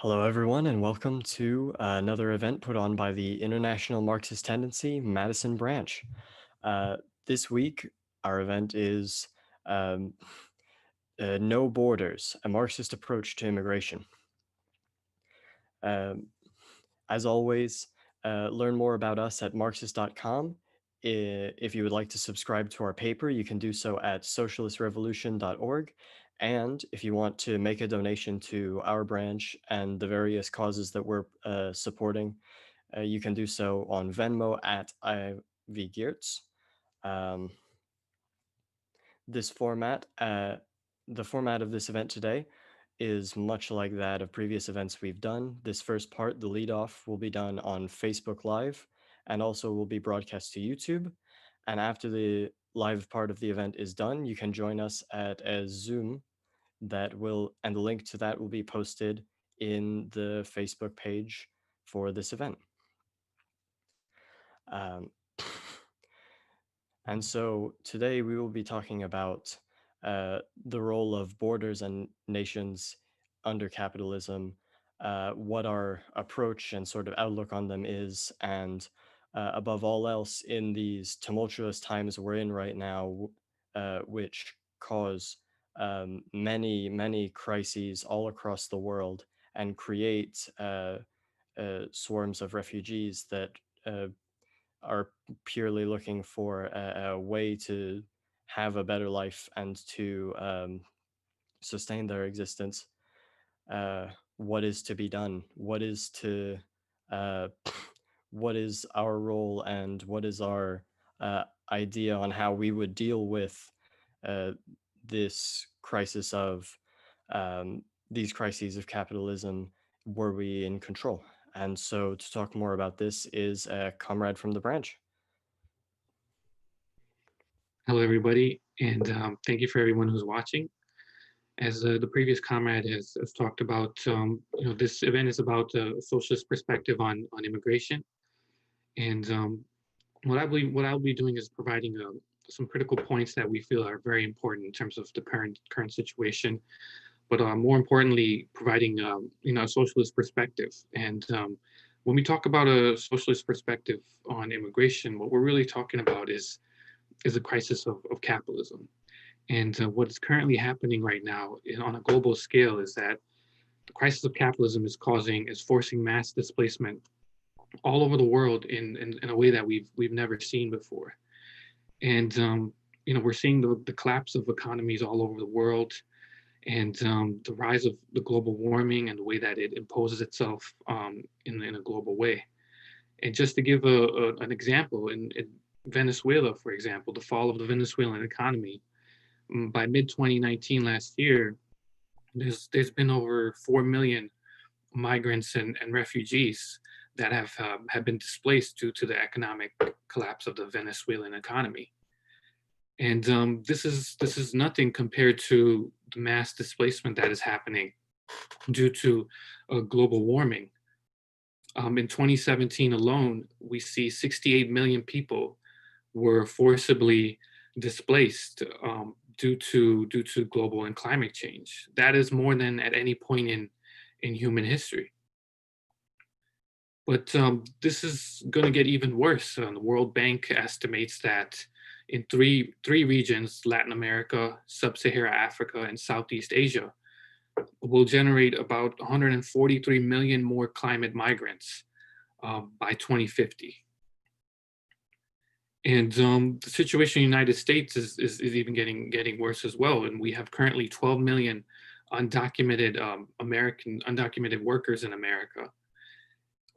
Hello, everyone, and welcome to another event put on by the International Marxist Tendency Madison branch. This week, our event is um, No Borders, a Marxist approach to immigration. Um, as always, learn more about us at Marxist.com. If you would like to subscribe to our paper, you can do so at socialistrevolution.org. And if you want to make a donation to our branch and the various causes that we're supporting, you can do so on Venmo at ivgeertz. Um, this format, the format of this event today is much like that of previous events we've done. This first part, the lead off, will be done on Facebook Live and also will be broadcast to YouTube. And after the live part of the event is done, you can join us at a Zoom and the link to that will be posted in the Facebook page for this event. Um, and so today we will be talking about the role of borders and nations under capitalism, what our approach and sort of outlook on them is, and above all else, in these tumultuous times we're in right now, which cause many, many crises all across the world and create swarms of refugees that are purely looking for a way to have a better life and to sustain their existence. What is to be done? Uh, what is our role and what is our idea on how we would deal with uh, this crisis of these crises of capitalism were we in control? And so to talk more about this is a comrade from the branch. Hello, everybody, and thank you for everyone who's watching. As the previous comrade has talked about, this event is about a socialist perspective on immigration, and what I'll be doing is providing some critical points that we feel are very important in terms of the current situation, but more importantly, providing a socialist perspective. And when we talk about a socialist perspective on immigration, what we're really talking about is a crisis of capitalism. And what is currently happening right now on a global scale is that the crisis of capitalism is forcing mass displacement all over the world in a way that we've never seen before. And we're seeing the collapse of economies all over the world, and the rise of the global warming and the way that it imposes itself in a global way. And just to give an example, in Venezuela, for example, the fall of the Venezuelan economy, by mid 2019 last year, there's been over 4 million migrants and refugees that have been displaced due to the economic collapse of the Venezuelan economy. And this is nothing compared to the mass displacement that is happening due to global warming. In 2017 alone, we see 68 million people were forcibly displaced due to global and climate change. That is more than at any point in human history. But this is going to get even worse. The World Bank estimates that in three regions, Latin America, Sub-Saharan Africa, and Southeast Asia, will generate about 143 million more climate migrants by 2050. And the situation in the United States is even getting worse as well. And we have currently 12 million undocumented undocumented workers in America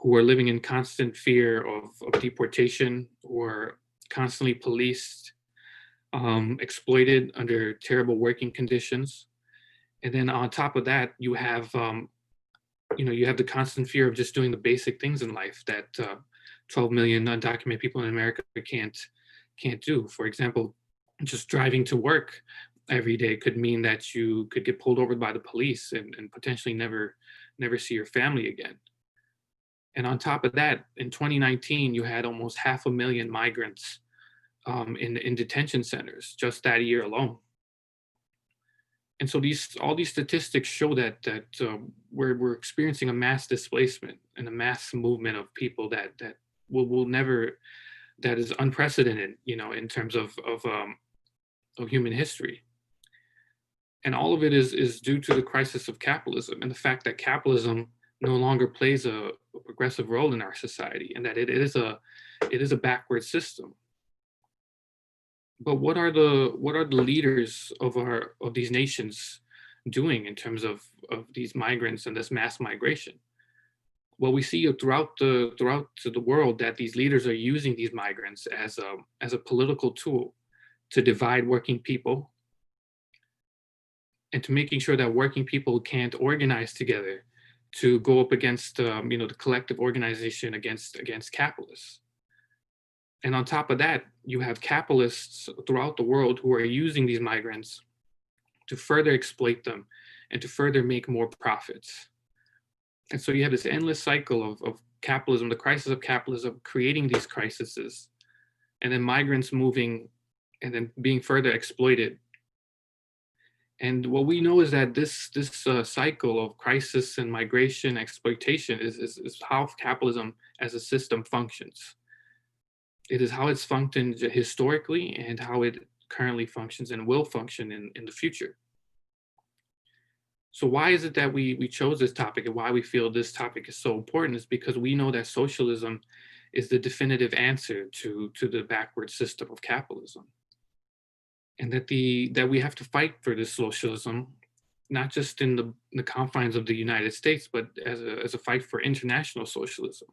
who are living in constant fear of deportation, or constantly policed, exploited under terrible working conditions. And then on top of that, you have the constant fear of just doing the basic things in life that 12 million undocumented people in America can't do. For example, just driving to work every day could mean that you could get pulled over by the police and potentially never see your family again. And on top of that, in 2019, you had almost 500,000 migrants in detention centers just that year alone. And so all these statistics show that we're experiencing a mass displacement and a mass movement of people that will never, that is unprecedented, in terms of human history. And all of it is due to the crisis of capitalism and the fact that capitalism no longer plays a progressive role in our society, and that it is a backward system. But what are the leaders of these nations doing in terms of these migrants and this mass migration? Well, we see throughout the world that these leaders are using these migrants as a political tool to divide working people, and to making sure that working people can't organize together to go up against the collective organization against capitalists. And on top of that, you have capitalists throughout the world who are using these migrants to further exploit them and to further make more profits. And so you have this endless cycle of capitalism, the crisis of capitalism, creating these crises, and then migrants moving and then being further exploited. And what we know is that this cycle of crisis and migration exploitation is how capitalism as a system functions. It is how it's functioned historically and how it currently functions and will function in the future. So why is it that we chose this topic, and why we feel this topic is so important is because we know that socialism is the definitive answer to the backward system of capitalism. And that we have to fight for this socialism, not just in the confines of the United States, but as a fight for international socialism.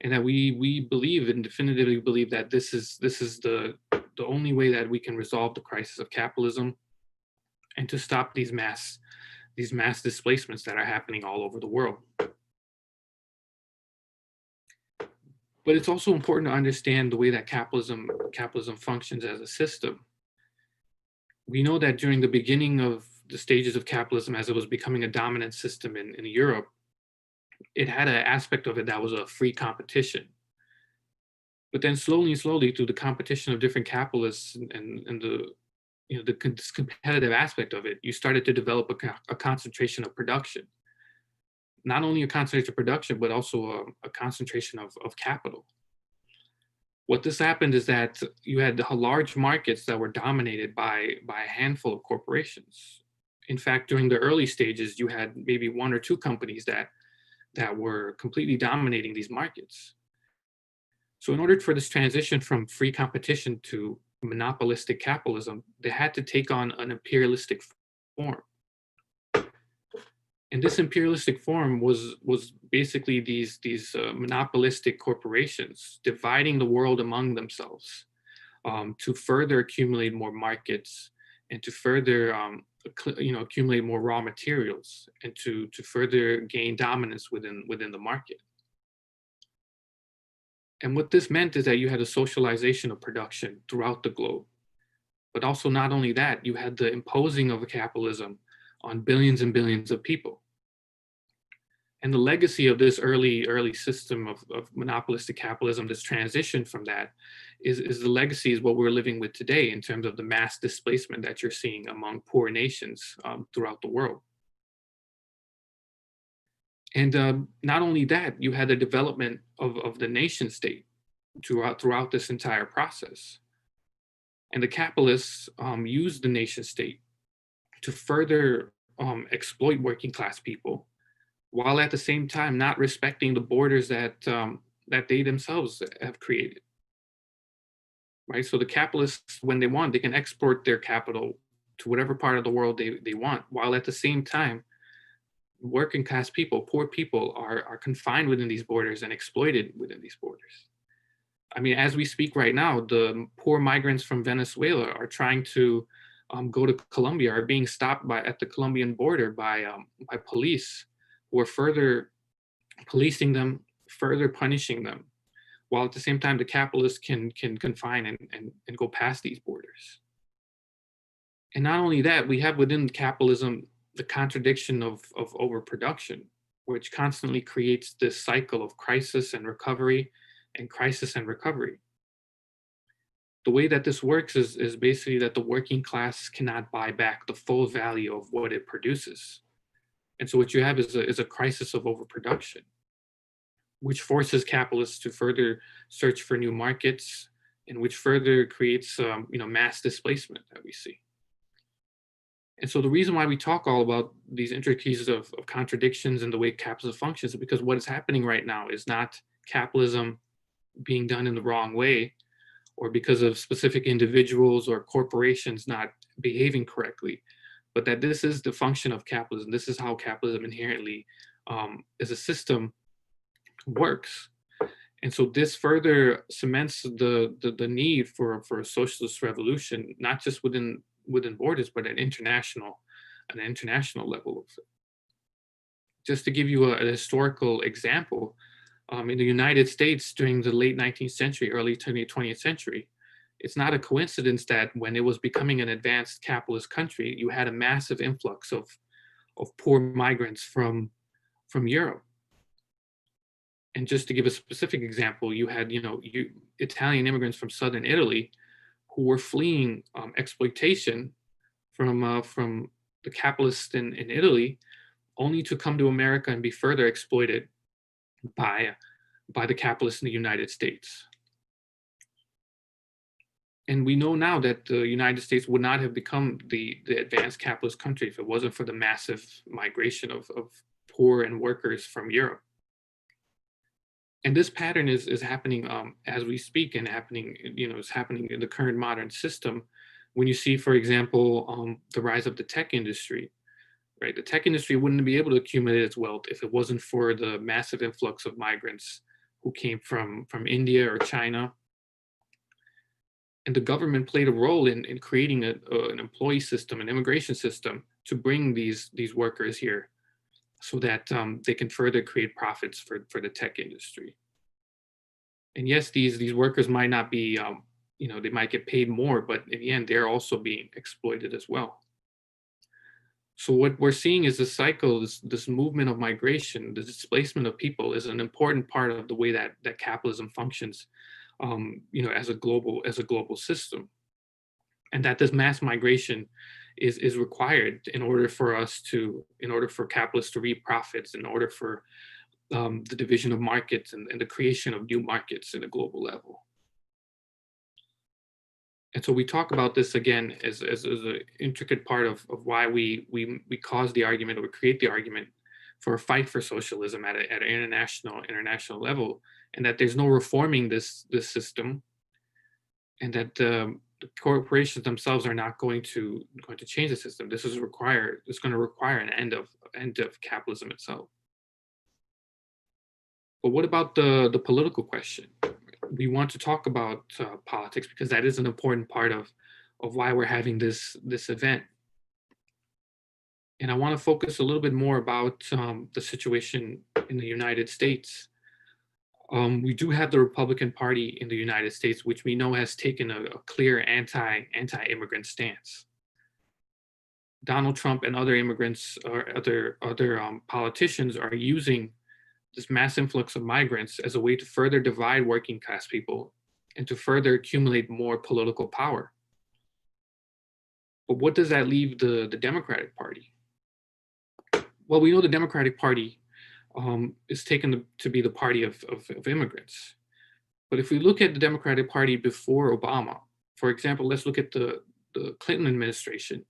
And that we believe and definitively believe that this is the only way that we can resolve the crisis of capitalism and to stop these mass displacements that are happening all over the world. But it's also important to understand the way that capitalism functions as a system. We know that during the beginning of the stages of capitalism, as it was becoming a dominant system in Europe, it had an aspect of it that was a free competition. But then slowly, through the competition of different capitalists and the competitive aspect of it, you started to develop a concentration of production. Not only a concentration of production, but also a concentration of capital. What this happened is that you had large markets that were dominated by a handful of corporations. In fact, during the early stages, you had maybe one or two companies that were completely dominating these markets. So in order for this transition from free competition to monopolistic capitalism, they had to take on an imperialistic form. And this imperialistic form was basically these monopolistic corporations dividing the world among themselves to further accumulate more markets and to further accumulate more raw materials and to further gain dominance within the market. And what this meant is that you had a socialization of production throughout the globe. But also not only that, you had the imposing of capitalism on billions and billions of people. And the legacy of this early system of monopolistic capitalism, this transition from that, is the legacy is what we're living with today in terms of the mass displacement that you're seeing among poor nations throughout the world. And not only that, you had the development of the nation state throughout this entire process. And the capitalists used the nation state to further exploit working class people, while at the same time not respecting the borders that they themselves have created. Right. So the capitalists, when they want, they can export their capital to whatever part of the world they want, while at the same time, working class people, poor people are confined within these borders and exploited within these borders. I mean, as we speak right now, the poor migrants from Venezuela are trying to go to Colombia, are being stopped at the Colombian border by police, who are further policing them, further punishing them, while at the same time the capitalists can confine and go past these borders. And not only that, we have within capitalism the contradiction of overproduction, which constantly creates this cycle of crisis and recovery and crisis and recovery. The way that this works is basically that the working class cannot buy back the full value of what it produces. And so what you have is a crisis of overproduction, which forces capitalists to further search for new markets, and which further creates mass displacement that we see. And so the reason why we talk all about these intricacies of contradictions in the way capitalism functions is because what is happening right now is not capitalism being done in the wrong way, or because of specific individuals or corporations not behaving correctly, but that this is the function of capitalism. This is how capitalism inherently, as a system, works. And so this further cements the need for a socialist revolution, not just within borders, but at an international level. Just to give you a historical example, in the United States during the late 19th century, early 20th century, it's not a coincidence that when it was becoming an advanced capitalist country, you had a massive influx of poor migrants from Europe. And just to give a specific example, you had Italian immigrants from southern Italy who were fleeing exploitation from the capitalists in Italy, only to come to America and be further exploited by the capitalists in the United States. And we know now that the United States would not have become the advanced capitalist country if it wasn't for the massive migration of poor and workers from Europe. And this pattern is happening as we speak, and is happening in the current modern system. When you see, for example, the rise of the tech industry, right? The tech industry wouldn't be able to accumulate its wealth if it wasn't for the massive influx of migrants who came from India or China. And the government played a role in creating an employee system, an immigration system, to bring these workers here, so that they can further create profits for the tech industry. And yes, these workers might not be, they might get paid more, but in the end, they're also being exploited as well. So what we're seeing is this cycle, this movement of migration, the displacement of people, is an important part of the way that capitalism functions, as a global system, and that this mass migration is required in order for capitalists to reap profits, in order for the division of markets and the creation of new markets at a global level. And so we talk about this again as an intricate part of why we cause the argument, or we create the argument for a fight for socialism at an international level, and that there's no reforming this system, and that the corporations themselves are not going to change the system. It's going to require an end of capitalism itself. But what about the political question? We want to talk about politics because that is an important part of why we're having this event. And I want to focus a little bit more about the situation in the United States. We do have the Republican Party in the United States, which we know has taken a clear anti-immigrant stance. Donald Trump and other immigrants or other politicians are using this mass influx of migrants as a way to further divide working class people and to further accumulate more political power. But what does that leave the Democratic Party? Well, we know the Democratic Party is taken to be the party of immigrants. But if we look at the Democratic Party before Obama, for example, let's look at the Clinton administration.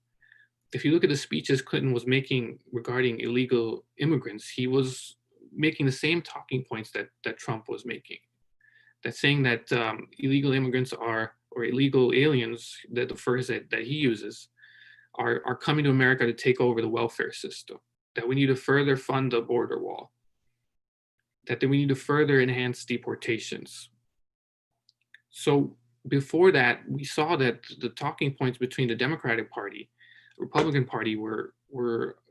If you look at the speeches Clinton was making regarding illegal immigrants, he was making the same talking points that Trump was making. That saying that illegal immigrants are, or illegal aliens, that the phrase that he uses, are coming to America to take over the welfare system, that we need to further fund the border wall, that we need to further enhance deportations. So before that, we saw that the talking points between the Democratic Party, Republican Party were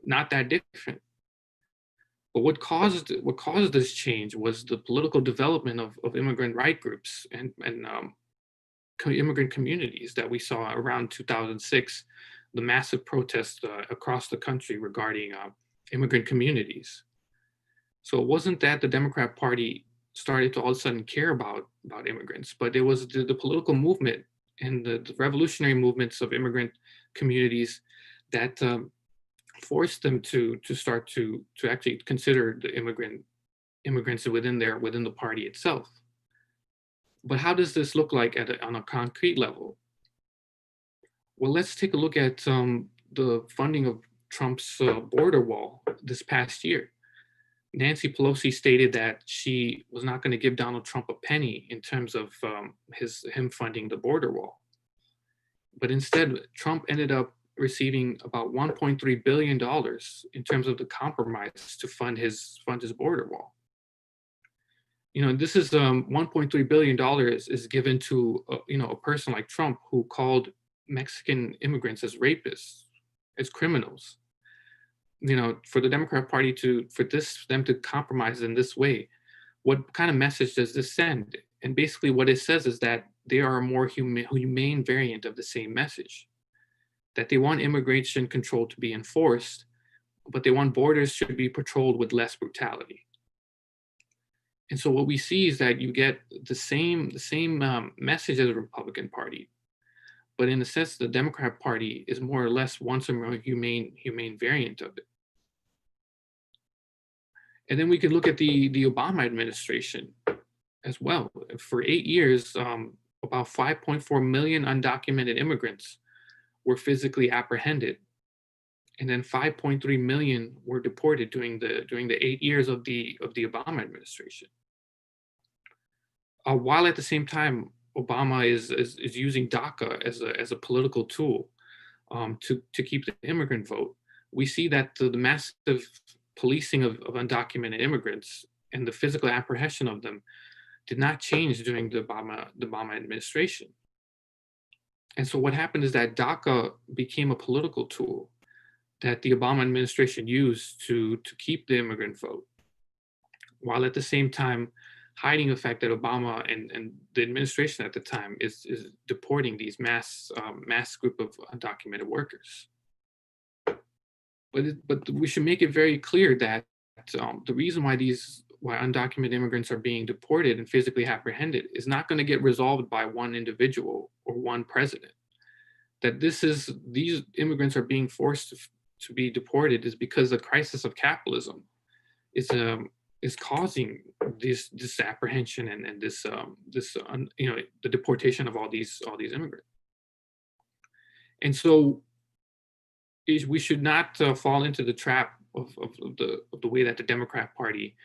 not that different. But what caused this change was the political development of immigrant right groups and immigrant communities that we saw around 2006, the massive protests across the country regarding immigrant communities. So it wasn't that the Democrat Party started to all of a sudden care about immigrants, but it was the political movement and the revolutionary movements of immigrant communities that forced them to start to actually consider the immigrants within the party itself. But how does this look like on a concrete level? Well, let's take a look at the funding of Trump's border wall this past year. Nancy Pelosi stated that she was not going to give Donald Trump a penny in terms of him funding the border wall. But instead, Trump ended up receiving about $1.3 billion in terms of the compromise to fund his border wall. This is $1.3 billion is given to a person like Trump, who called Mexican immigrants as rapists, as criminals. For the Democrat Party them to compromise in this way, what kind of message does this send? And basically what it says is that they are a more humane variant of the same message, that they want immigration control to be enforced, but they want borders should be patrolled with less brutality. And so what we see is that you get the same message as the Republican Party, but in a sense, the Democrat Party is more or less wants a more humane variant of it. And then we can look at the Obama administration as well. For 8 years, about 5.4 million undocumented immigrants were physically apprehended, and then 5.3 million were deported during the 8 years of the Obama administration. While at the same time, Obama is using DACA as a political tool to keep the immigrant vote. We see that the massive policing of undocumented immigrants and the physical apprehension of them did not change during the Obama administration. And so what happened is that DACA became a political tool that the Obama administration used to keep the immigrant vote, while at the same time hiding the fact that Obama and the administration at the time is deporting these mass group of undocumented workers. But we should make it very clear that the reason why undocumented immigrants are being deported and physically apprehended is not going to get resolved by one individual or one president. That these immigrants are being forced to be deported is because the crisis of capitalism is causing this apprehension and the deportation of all these immigrants. And so we should not fall into the trap of the way that the Democrat Party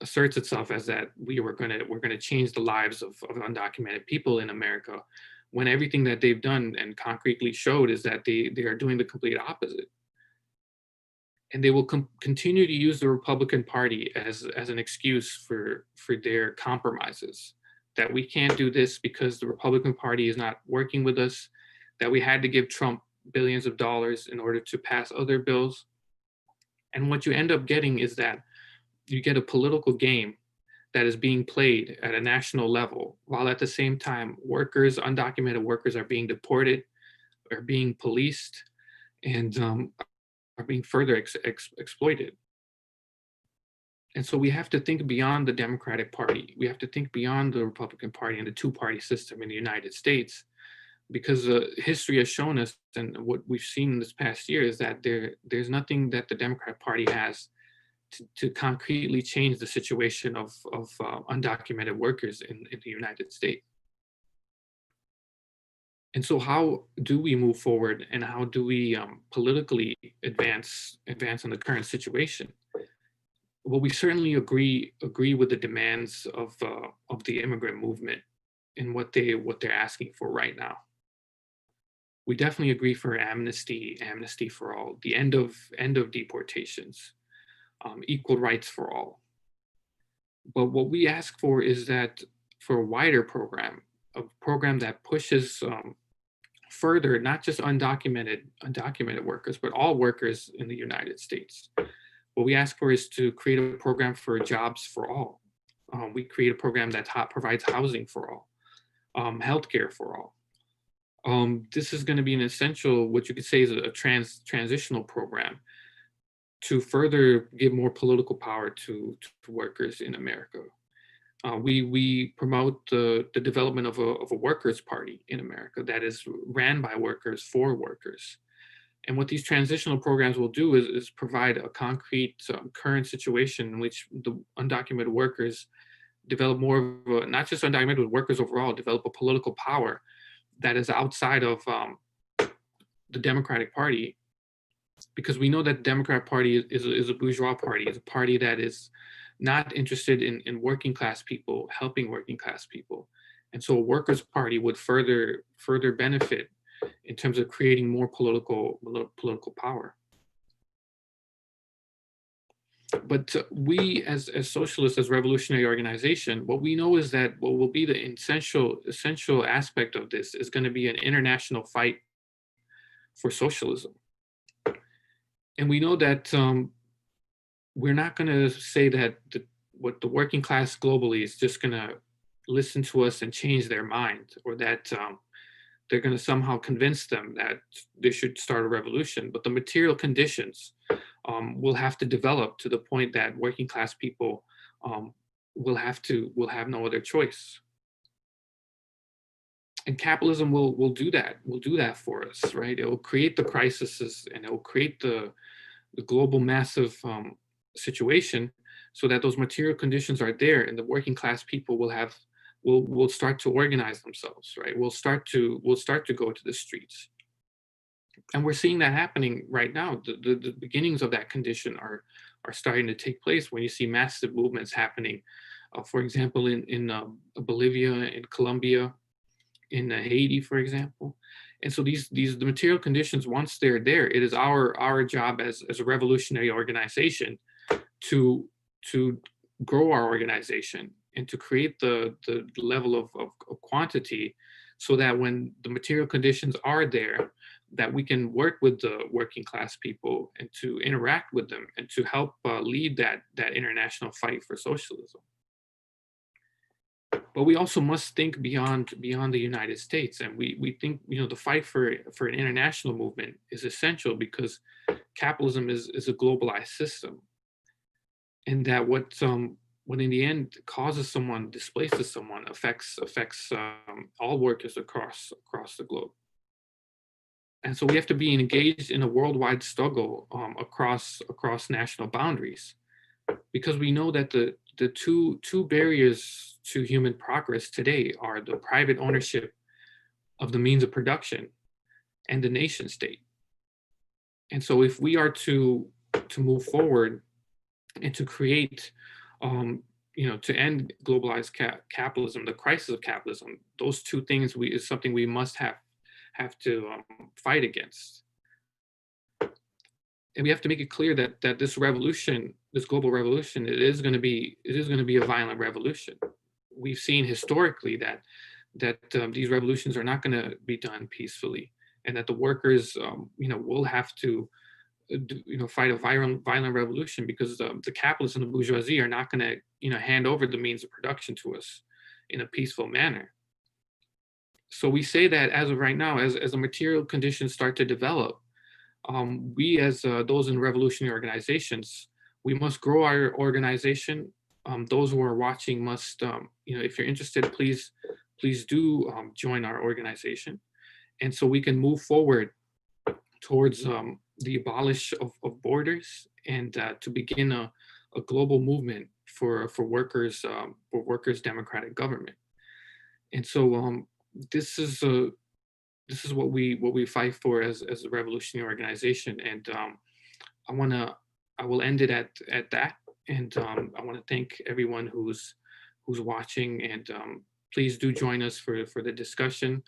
asserts itself as that we're going to change the lives of undocumented people in America, when everything that they've done and concretely showed is that they are doing the complete opposite. And they will continue to use the Republican Party as an excuse for their compromises, that we can't do this because the Republican Party is not working with us, that we had to give Trump billions of dollars in order to pass other bills. And what you end up getting is that you get a political game that is being played at a national level, while at the same time, undocumented workers are being deported, are being policed, and are being further exploited. And so we have to think beyond the Democratic Party. We have to think beyond the Republican Party and the two-party system in the United States, because history has shown us, and what we've seen this past year is that there's nothing that the Democrat Party has to concretely change the situation of undocumented workers in the United States. And so how do we move forward, and how do we politically advance on the current situation? Well, we certainly agree with the demands of the immigrant movement and what they're asking for right now. We definitely agree for amnesty for all, the end of deportations, equal rights for all. But what we ask for is that for a wider program, a program that pushes further, not just undocumented workers, but all workers in the United States. What we ask for is to create a program for jobs for all. We create a program that provides housing for all, healthcare for all. This is going to be an essential, what you could say is a transitional program to further give more political power to workers in America. We promote the development of a workers' party in America that is ran by workers for workers. And what these transitional programs will do is provide a concrete current situation in which the undocumented workers develop more of a, not just undocumented workers overall, develop a political power that is outside of the Democratic Party, because we know that the Democratic Party is a bourgeois party, is a party that is not interested in working class people, helping working class people. And so a workers' party would further benefit in terms of creating more political power. But we as socialists, as revolutionary organization, what we know is that what will be the essential aspect of this is going to be an international fight for socialism. And we know that we're not going to say that what the working class globally is just going to listen to us and change their mind, or that they're going to somehow convince them that they should start a revolution. But the material conditions will have to develop to the point that working class people will have no other choice. And capitalism will do that for us, right? It will create the crises, and it will create the global massive situation, so that those material conditions are there, and the working class people will start to organize themselves, right? We'll start to go to the streets. And we're seeing that happening right now. The beginnings of that condition are starting to take place when you see massive movements happening, for example, in Bolivia, in Colombia, in Haiti, for example. And so the material conditions, once they're there, it is our job as a revolutionary organization to grow our organization and to create the level of quantity, so that when the material conditions are there, that we can work with the working class people and to interact with them and to help lead that international fight for socialism. But we also must think beyond the United States, and we think, the fight for an international movement is essential, because capitalism is a globalized system, and that what in the end causes someone, displaces someone, affects all workers across the globe. And so we have to be engaged in a worldwide struggle across national boundaries, because we know that the two barriers to human progress today are the private ownership of the means of production and the nation state. And so if we are to move forward and to create, to end globalized capitalism, the crisis of capitalism, those two things is something we must have to fight against. And we have to make it clear that this revolution, this global revolution, it is going to be a violent revolution. We've seen historically that these revolutions are not going to be done peacefully, and that the workers, will have to, fight a violent revolution, because the capitalists and the bourgeoisie are not going to, hand over the means of production to us in a peaceful manner. So we say that as of right now, as the material conditions start to develop, we as those in revolutionary organizations, we must grow our organization. Those who are watching must, if you're interested, please do join our organization. And so we can move forward towards the abolish of borders, and to begin a global movement for workers democratic government. And so this is a this is what we fight for as a revolutionary organization. And I want to I will end it at that. And I want to thank everyone who's watching. And please do join us for the discussion.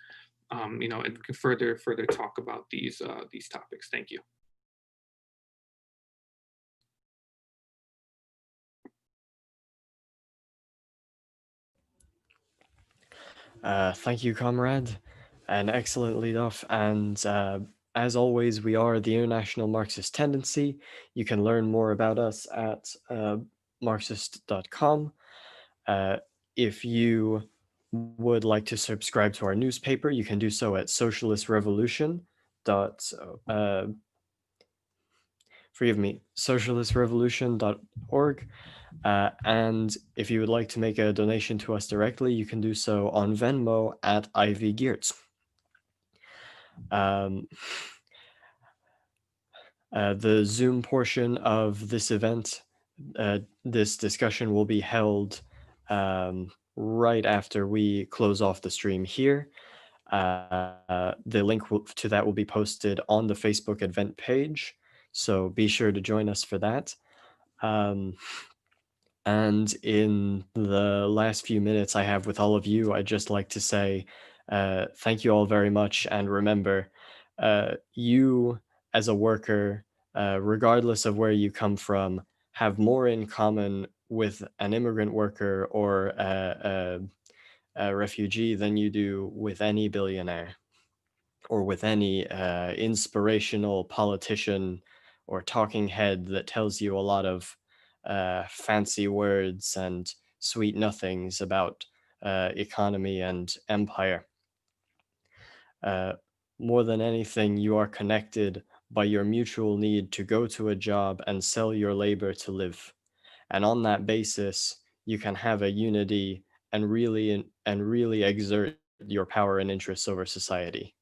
And we can further talk about these topics. Thank you. Thank you, comrade. An excellent lead off. And as always, we are the International Marxist Tendency. You can learn more about us at Marxist.com. If you would like to subscribe to our newspaper, you can do so at Socialist Revolution. Uh, Forgive me, socialistrevolution.org. And if you would like to make a donation to us directly, you can do so on Venmo at Ivy Geertz. Um, the Zoom portion of this event, this discussion will be held right after we close off the stream here. The link to that will be posted on the Facebook event page, so be sure to join us for that. Um, And in the last few minutes I have with all of you, I'd just like to say thank you all very much. And remember, you as a worker, regardless of where you come from, have more in common with an immigrant worker or a refugee than you do with any billionaire or with any inspirational politician or talking head that tells you a lot of fancy words and sweet nothings about economy and empire. Uh, More than anything, you are connected by your mutual need to go to a job and sell your labor to live. And on that basis, you can have a unity and really exert your power and interests over society.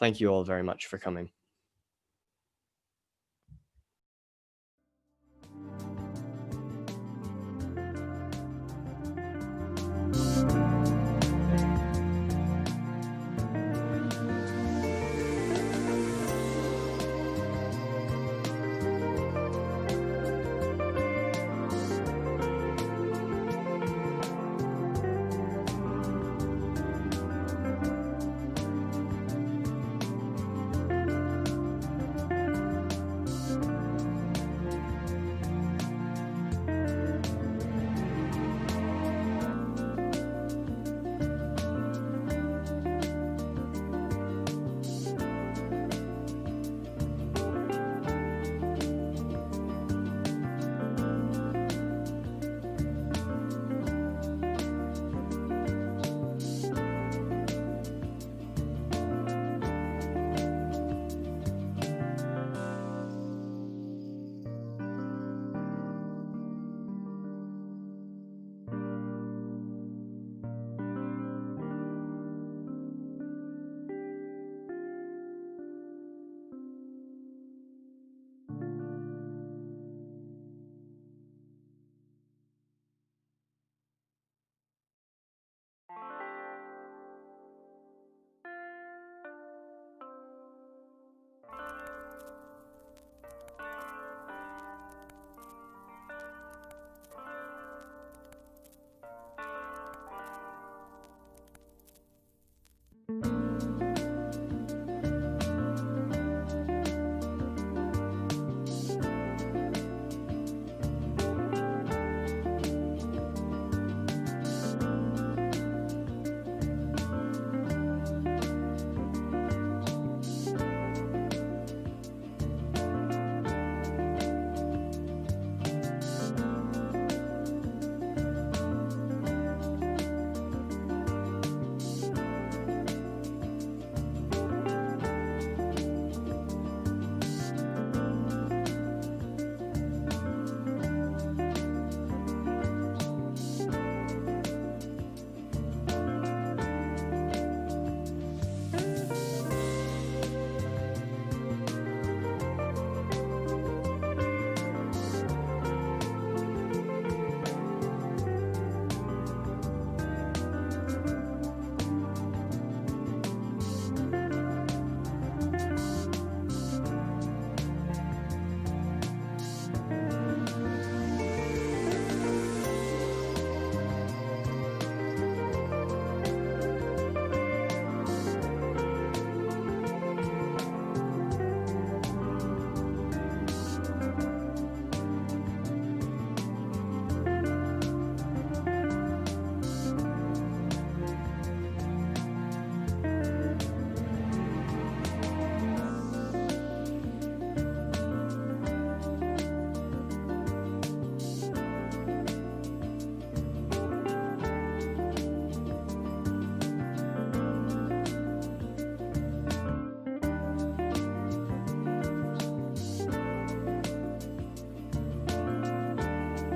Thank you all very much for coming.